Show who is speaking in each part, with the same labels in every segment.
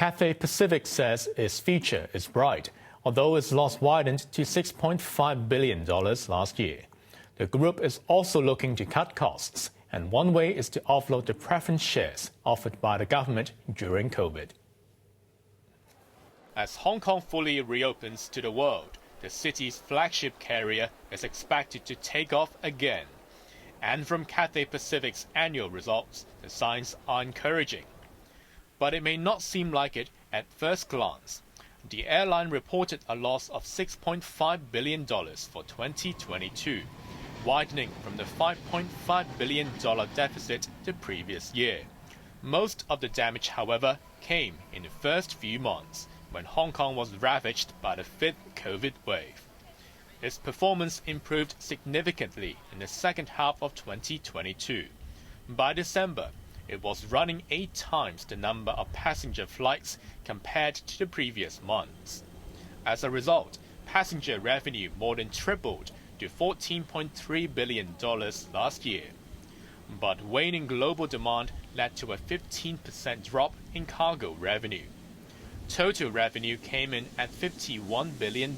Speaker 1: Cathay Pacific says its future is bright, although its loss widened to $6.5 billion last year. The group is also looking to cut costs, and one way is to offload the preference shares offered by the government during COVID. As Hong Kong fully reopens to the world, the city's flagship carrier is expected to take off again. And from Cathay Pacific's annual results, the signs are encouraging. But it may not seem like it at first glance. The airline reported a loss of $6.5 billion for 2022, widening from the $5.5 billion deficit the previous year. Most of the damage, however, came in the first few months, when Hong Kong was ravaged by the fifth COVID wave. Its performance improved significantly in the second half of 2022. By December, it was running 8 times the number of passenger flights compared to the previous months. As a result, passenger revenue more than tripled to $14.3 billion last year. But waning global demand led to a 15% drop in cargo revenue. Total revenue came in at $51 billion,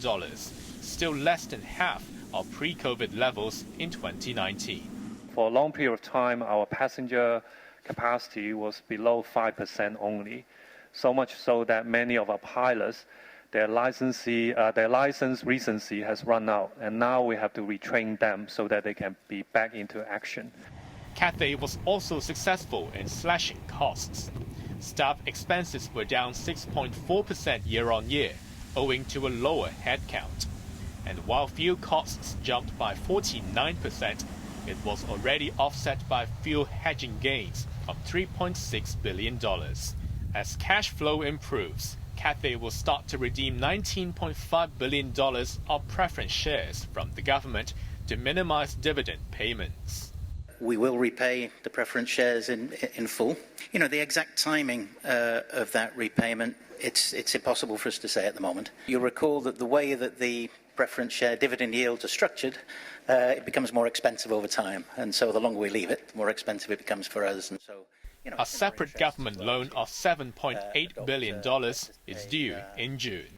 Speaker 1: still less than half of pre-COVID levels in 2019.
Speaker 2: For a long period of time, our passenger capacity was below 5% only, so much so that many of our pilots, their license recency has run out, and now we have to retrain them so that they can be back into action.
Speaker 1: Cathay was also successful in slashing costs. Staff expenses were down 6.4% year-on-year, owing to a lower headcount. And while fuel costs jumped by 49%, it was already offset by fuel hedging gains of $3.6 billion. As cash flow improves, Cathay will start to redeem $19.5 billion of preference shares from the government to minimize dividend payments.
Speaker 3: We will repay the preference shares in full. You know, the exact timing of that repayment, it's impossible for us to say at the moment. You'll recall that the way that the preference share dividend yields are structured, it becomes more expensive over time. And so the longer we leave it, the more expensive it becomes for us. And so, you know,
Speaker 1: a separate government loan of $7.8 billion is due in June.